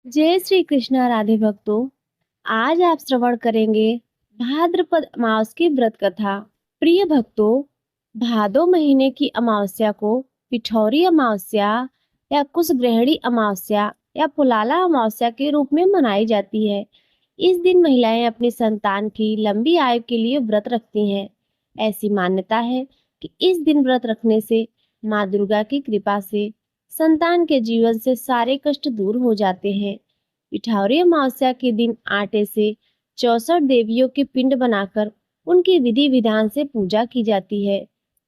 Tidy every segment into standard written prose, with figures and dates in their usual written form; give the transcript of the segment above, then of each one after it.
जय श्री कृष्णा राधे भक्तों। आज आप श्रवण करेंगे भाद्रपद अमावस की व्रत कथा। प्रिय भक्तों, भादो महीने की अमावस्या को पिठौरी अमावस्या या कुशग्रहणी अमावस्या या फुलाला अमावस्या के रूप में मनाई जाती है। इस दिन महिलाएं अपनी संतान की लंबी आयु के लिए व्रत रखती हैं। ऐसी मान्यता है कि इस दिन व्रत रखने से माँ दुर्गा की कृपा से संतान के जीवन से सारे कष्ट दूर हो जाते हैं। पिठौरी अमावस्या के दिन आटे से 64 देवियों के पिंड बनाकर उनकी विधि विधान से पूजा की जाती है।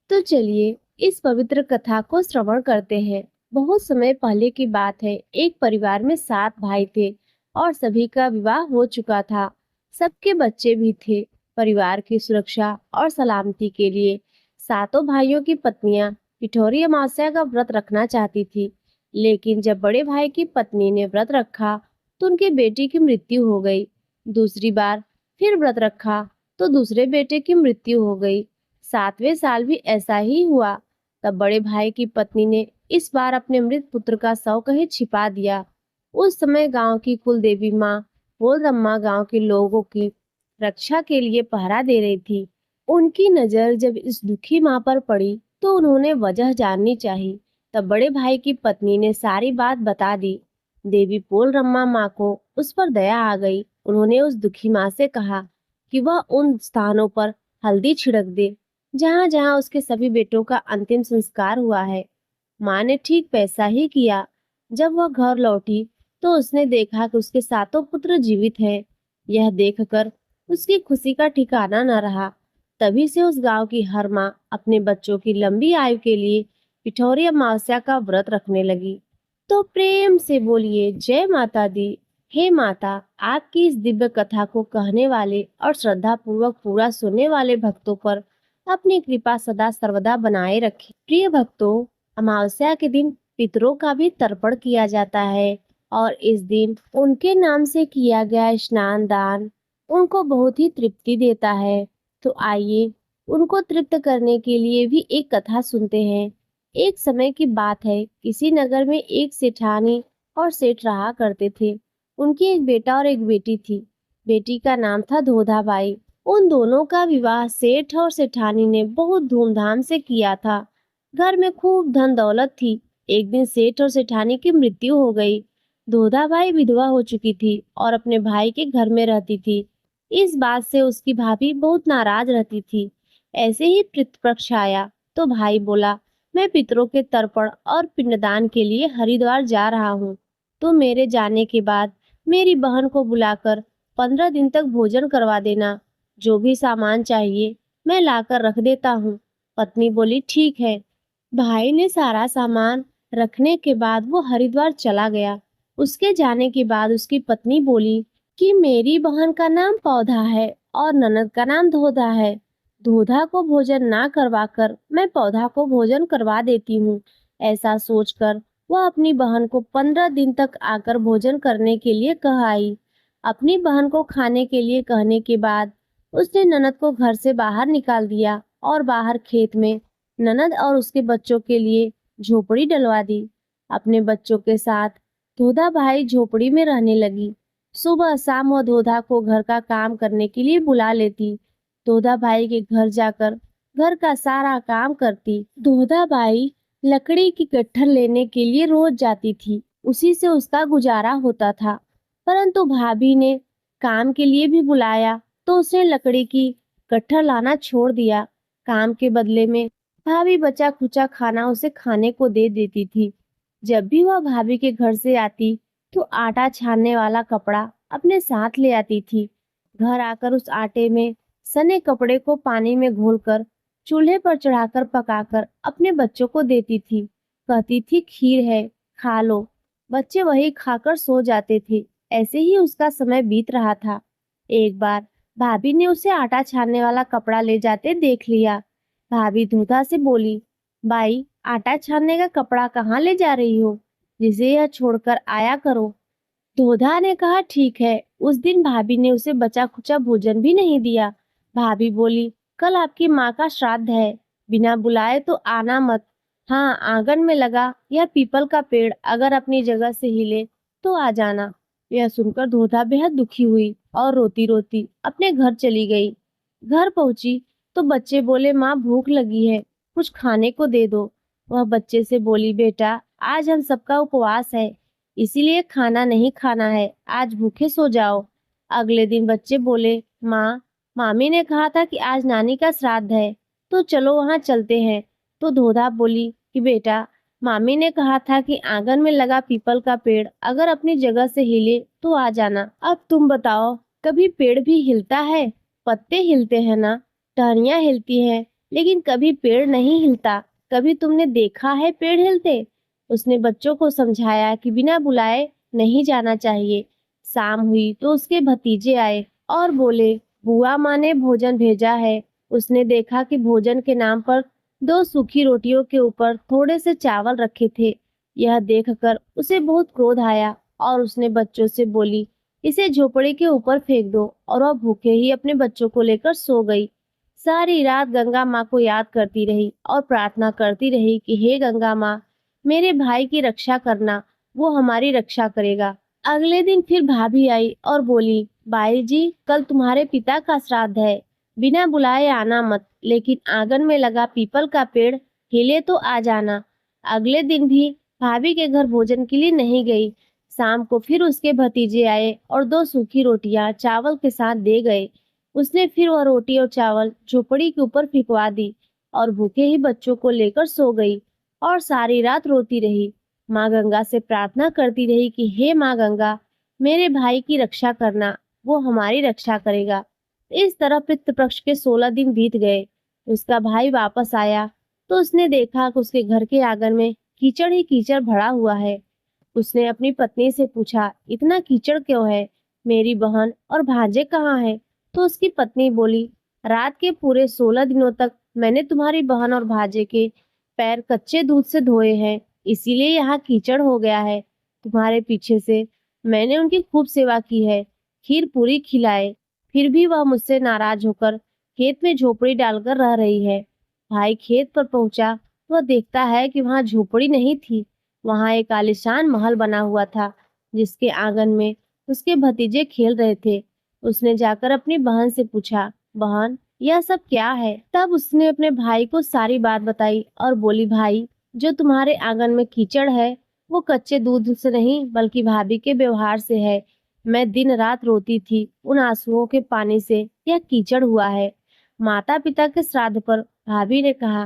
तो चलिए इस पवित्र कथा को श्रवण करते हैं। बहुत समय पहले की बात है। एक परिवार में 7 भाई थे और सभी का विवाह हो चुका था। सबके बच्चे भी थे। परिवार की सुरक्षा और सलामती के लिए सातों भाइयों की पत्नियां पिठौरी अमावस्या का व्रत रखना चाहती थी। लेकिन जब बड़े भाई की पत्नी ने व्रत रखा तो उनके बेटे की मृत्यु हो गई। दूसरी बार फिर व्रत रखा तो दूसरे बेटे की मृत्यु हो गई। 7वें साल भी ऐसा ही हुआ। तब बड़े भाई की पत्नी ने इस बार अपने मृत पुत्र का शव कहीं छिपा दिया। उस समय गांव की कुल देवी माँ बोलरम्मा गांव के लोगों की रक्षा के लिए पहरा दे रही थी। उनकी नजर जब इस दुखी माँ पर पड़ी तो उन्होंने वजह जाननी चाहिए। तब बड़े भाई की पत्नी ने सारी बात बता दी। देवी पोलरम्मा माँ को उस पर दया आ गई। उन्होंने उस दुखी माँ से कहा कि वह उन स्थानों पर हल्दी छिड़क दे जहाँ जहाँ उसके सभी बेटों का अंतिम संस्कार हुआ है। माँ ने ठीक वैसा ही किया। जब वह घर लौटी तो उसने देखा कि उसके सातों पुत्र जीवित हैं। यह देखकर उसकी खुशी का ठिकाना न रहा। तभी से उस गांव की हर माँ अपने बच्चों की लंबी आयु के लिए पिठौरी अमावस्या का व्रत रखने लगी। तो प्रेम से बोलिए जय माता दी। हे माता, आपकी इस दिव्य कथा को कहने वाले और श्रद्धा पूर्वक पूरा सुनने वाले भक्तों पर अपनी कृपा सदा सर्वदा बनाए रखे। प्रिय भक्तों, अमावस्या के दिन पितरों का भी तर्पण किया जाता है और इस दिन उनके नाम से किया गया स्नान दान उनको बहुत ही तृप्ति देता है। तो आइए उनको तृप्त करने के लिए भी एक कथा सुनते हैं। एक समय की बात है। किसी नगर में एक सेठानी और सेठ रहा करते थे। उनकी एक बेटा और एक बेटी थी। बेटी का नाम था धोधाबाई। उन दोनों का विवाह सेठ और सेठानी ने बहुत धूमधाम से किया था। घर में खूब धन दौलत थी। एक दिन सेठ और सेठानी की मृत्यु हो गई। धोधाबाई विधवा हो चुकी थी और अपने भाई के घर में रहती थी। इस बात से उसकी भाभी बहुत नाराज रहती थी। ऐसे ही पितृपक्ष आया तो भाई बोला, मैं पितरों के तर्पण और पिंडदान के लिए हरिद्वार जा रहा हूँ। तो मेरे जाने के बाद मेरी बहन को बुलाकर 15 दिन तक भोजन करवा देना। जो भी सामान चाहिए मैं लाकर रख देता हूँ। पत्नी बोली, ठीक है। भाई ने सारा सामान रखने के बाद वो हरिद्वार चला गया। उसके जाने के बाद उसकी पत्नी बोली कि मेरी बहन का नाम पौधा है और ननद का नाम धोधा है। धोधा को भोजन ना करवाकर मैं पौधा को भोजन करवा देती हूँ। ऐसा सोचकर वह अपनी बहन को 15 दिन तक आकर भोजन करने के लिए कह आई। अपनी बहन को खाने के लिए कहने के बाद उसने ननद को घर से बाहर निकाल दिया और बाहर खेत में ननद और उसके बच्चों के लिए झोपड़ी डलवा दी। अपने बच्चों के साथ धोधा भाई झोपड़ी में रहने लगी। सुबह शाम वह धोधा को घर का काम करने के लिए बुला लेती। धोधा भाई के घर जाकर घर का सारा काम करती। धोधा बाई लकड़ी की गट्ठर लेने के लिए रोज जाती थी। उसी से उसका गुजारा होता था। परंतु भाभी ने काम के लिए भी बुलाया तो उसने लकड़ी की गट्ठर लाना छोड़ दिया। काम के बदले में भाभी बचा खुचा खाना उसे खाने को दे देती थी। जब भी वह भाभी के घर से आती तो आटा छानने वाला कपड़ा अपने साथ ले आती थी। घर आकर उस आटे में सने कपड़े को पानी में घोलकर चूल्हे पर चढ़ाकर पकाकर अपने बच्चों को देती थी। कहती थी, खीर है, खा लो। बच्चे वही खाकर सो जाते थे। ऐसे ही उसका समय बीत रहा था। एक बार भाभी ने उसे आटा छानने वाला कपड़ा ले जाते देख लिया। भाभी धोधा से बोली, बाई, आटा छानने का कपड़ा कहाँ ले जा रही हो? जिसे यह छोड़कर आया करो। धोधा ने कहा, ठीक है। उस दिन भाभी ने उसे बचा खुचा भोजन भी नहीं दिया। भाभी बोली, कल आपकी माँ का श्राद्ध है, बिना बुलाए तो आना मत। हाँ, आंगन में लगा यह पीपल का पेड़ अगर अपनी जगह से हिले तो आ जाना। यह सुनकर धोधा बेहद दुखी हुई और रोती रोती अपने घर चली गई। घर पहुंची तो बच्चे बोले, माँ भूख लगी है, कुछ खाने को दे दो। वह बच्चे से बोली, बेटा आज हम सबका उपवास है, इसीलिए खाना नहीं खाना है, आज भूखे सो जाओ। अगले दिन बच्चे बोले, माँ मामी ने कहा था कि आज नानी का श्राद्ध है, तो चलो वहां चलते हैं। तो धोधा बोली कि बेटा मामी ने कहा था कि आंगन में लगा पीपल का पेड़ अगर अपनी जगह से हिले तो आ जाना। अब तुम बताओ, कभी पेड़ भी हिलता है? पत्ते हिलते हैं ना, टहनियां हिलती हैं, लेकिन कभी पेड़ नहीं हिलता। कभी तुमने देखा है पेड़ हिलते? उसने बच्चों को समझाया कि बिना बुलाए नहीं जाना चाहिए। शाम हुई तो उसके भतीजे आए और बोले, बुआ माँ ने भोजन भेजा है। उसने देखा कि भोजन के नाम पर 2 सूखी रोटियों के ऊपर थोड़े से चावल रखे थे। यह देखकर उसे बहुत क्रोध आया और उसने बच्चों से बोली, इसे झोपड़ी के ऊपर फेंक दो, और वह भूखे ही अपने बच्चों को लेकर सो गई। सारी रात गंगा माँ को याद करती रही और प्रार्थना करती रही कि हे गंगा माँ, मेरे भाई की रक्षा करना, वो हमारी रक्षा करेगा। अगले दिन फिर भाभी आई और बोली, बाई जी कल तुम्हारे पिता का श्राद्ध है, बिना बुलाए आना मत, लेकिन आंगन में लगा पीपल का पेड़ हिले तो आ जाना। अगले दिन भी भाभी के घर भोजन के लिए नहीं गई। शाम को फिर उसके भतीजे आए और 2 सूखी रोटियां चावल के साथ दे गए। उसने फिर वह रोटी और चावल झोपड़ी के ऊपर फिकवा दी और भूखे ही बच्चों को लेकर सो गई और सारी रात रोती रही। माँ गंगा से प्रार्थना करती रही कि हे माँ गंगा, मेरे भाई की रक्षा करना, वो हमारी रक्षा करेगा। इस तरह पितृपक्ष के 16 दिन बीत गए। उसका भाई वापस आया तो उसने देखा कि उसके घर के आंगन में कीचड़ ही कीचड़ भरा हुआ है। उसने अपनी पत्नी से पूछा, इतना कीचड़ क्यों है? मेरी बहन और भांजे कहाँ हैं? तो उसकी पत्नी बोली, रात के पूरे 16 दिनों तक मैंने तुम्हारी बहन और भांजे के पैर कच्चे दूध से धोए हैं, इसीलिए यहाँ कीचड़ हो गया है। तुम्हारे पीछे से मैंने उनकी खूब सेवा की है, खीर पूरी खिलाए, फिर भी वह मुझसे नाराज होकर खेत में झोपड़ी डालकर रह रही है। भाई खेत पर पहुंचा, वह देखता है कि वहां झोपड़ी नहीं थी, वहां एक आलीशान महल बना हुआ था, जिसके आंगन में उसके भतीजे खेल रहे थे। उसने जाकर अपनी बहन से पूछा, बहन यह सब क्या है? तब उसने अपने भाई को सारी बात बताई और बोली, भाई जो तुम्हारे आंगन में कीचड़ है वो कच्चे दूध से नहीं बल्कि भाभी के व्यवहार से है। मैं दिन रात रोती थी, उन आंसुओं के पानी से यह कीचड़ हुआ है। माता पिता के श्राद्ध पर भाभी ने कहा,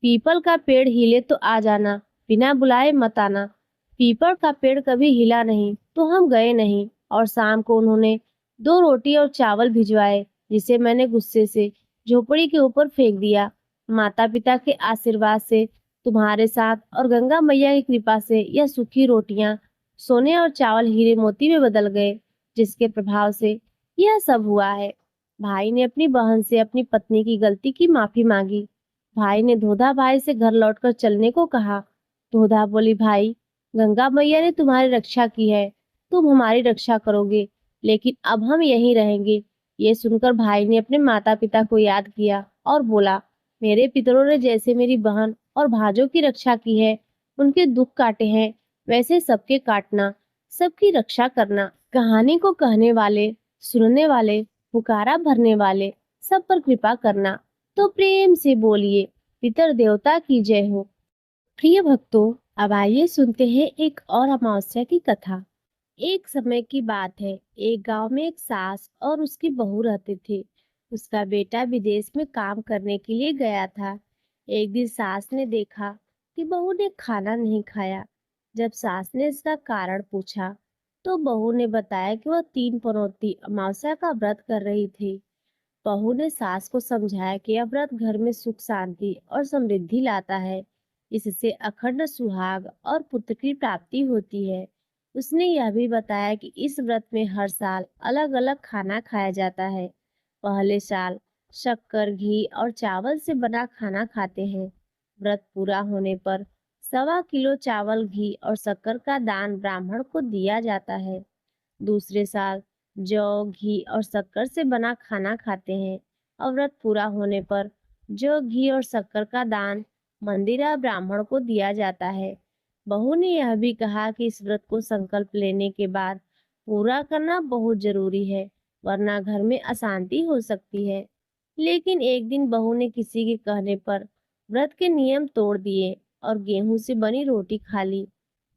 पीपल का पेड़ हिले तो आ जाना, बिना बुलाए मत आना। पीपल का पेड़ कभी हिला नहीं तो हम गए नहीं, और शाम को उन्होंने 2 रोटी और चावल भिजवाए, जिसे मैंने गुस्से से झोपड़ी के ऊपर फेंक दिया। माता पिता के आशीर्वाद से तुम्हारे साथ और गंगा मैया की कृपा से यह सूखी रोटियां सोने और चावल हीरे मोती में बदल गए, जिसके प्रभाव से यह सब हुआ है। भाई ने अपनी बहन से अपनी पत्नी की गलती की माफी मांगी। भाई ने धोधा भाई से घर लौटकर चलने को कहा। धोधा बोली, भाई गंगा मैया ने तुम्हारी रक्षा की है, तुम हमारी रक्षा करोगे, लेकिन अब हम यहीं रहेंगे। ये सुनकर भाई ने अपने माता पिता को याद किया और बोला, मेरे पितरों ने जैसे मेरी बहन और भांजों की रक्षा की है, उनके दुख काटे हैं, वैसे सबके काटना, सबकी रक्षा करना। कहानी को कहने वाले, सुनने वाले, पुकारा भरने वाले, सब पर कृपा करना। तो प्रेम से बोलिए, पितर देवता की जय हो। प्रिय भक्तों, अब आइए सुनते हैं एक और अमावस्या की कथा। एक समय की बात है, एक गांव में एक सास और उसकी बहू रहते थे। उसका बेटा विदेश में काम करने के लिए गया था। एक दिन सास ने देखा कि बहू ने खाना नहीं खाया। जब सास ने इसका कारण पूछा तो बहू ने बताया कि वह 3 पनौती अमावस्या का व्रत कर रही थी। बहू ने सास को समझाया कि यह व्रत घर में सुख शांति और समृद्धि लाता है। इससे अखंड सुहाग और पुत्र की प्राप्ति होती है। उसने यह भी बताया कि इस व्रत में हर साल अलग अलग खाना खाया जाता है। पहले साल शक्कर, घी और चावल से बना खाना खाते हैं। व्रत पूरा होने पर 1.25 किलो चावल, घी और शक्कर का दान ब्राह्मण को दिया जाता है। दूसरे साल जौ, घी और शक्कर से बना खाना खाते हैं और व्रत पूरा होने पर जौ, घी और शक्कर का दान मंदिर या ब्राह्मण को दिया जाता है। बहू ने यह भी कहा कि इस व्रत को संकल्प लेने के बाद पूरा करना बहुत जरूरी है, वरना घर में अशांति हो सकती है। लेकिन एक दिन बहू ने किसी के कहने पर व्रत के नियम तोड़ दिए और गेहूं से बनी रोटी खा ली।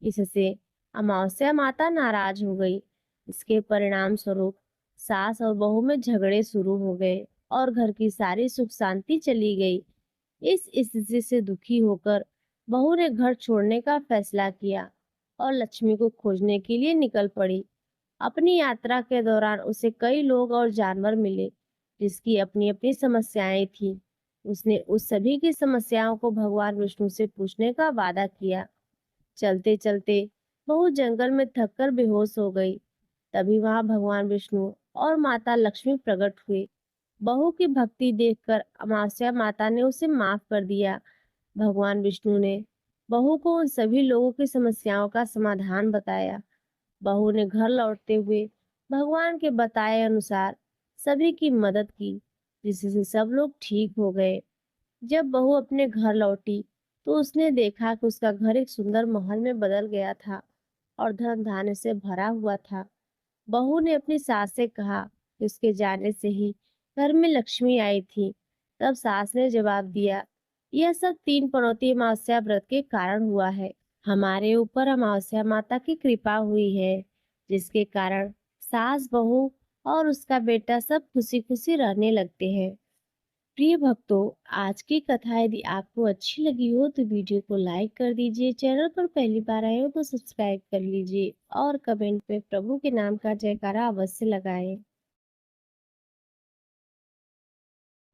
इससे अमावस्या माता नाराज हो गई। इसके परिणाम स्वरूप सास और बहू में झगड़े शुरू हो गए और घर की सारी सुख शांति चली गई। इस स्थिति से दुखी होकर बहू ने घर छोड़ने का फैसला किया और लक्ष्मी को खोजने के लिए निकल पड़ी। अपनी यात्रा के दौरान उसे कई लोग और जानवर मिले, जिसकी अपनी अपनी समस्याएं थी। उसने उस सभी की समस्याओं को भगवान विष्णु से पूछने का वादा किया। चलते चलते बहू जंगल में थककर बेहोश हो गई। तभी वहां भगवान विष्णु और माता लक्ष्मी प्रकट हुए। बहू की भक्ति देखकर अमावस्या माता ने उसे माफ कर दिया। भगवान विष्णु ने बहू को उन सभी लोगों की समस्याओं का समाधान बताया। बहू ने घर लौटते हुए भगवान के बताए अनुसार सभी की मदद की, जिससे सब लोग ठीक हो गए। जब बहू अपने घर लौटी तो उसने देखा कि उसका घर एक सुंदर महल में बदल गया था और धन धान्य से भरा हुआ था। बहू ने अपनी सास से कहा कि उसके जाने से ही घर में लक्ष्मी आई थी। तब सास ने जवाब दिया, यह सब 3 पनौती अमावस्या व्रत के कारण हुआ है। हमारे ऊपर अमावस्या माता की कृपा हुई है, जिसके कारण सास बहू और उसका बेटा सब खुशी खुशी रहने लगते हैं। प्रिय भक्तों, आज की कथा यदि आपको अच्छी लगी हो तो वीडियो को लाइक कर दीजिए। चैनल पर पहली बार आए हो तो सब्सक्राइब कर लीजिए और कमेंट में प्रभु के नाम का जयकारा अवश्य लगाएं।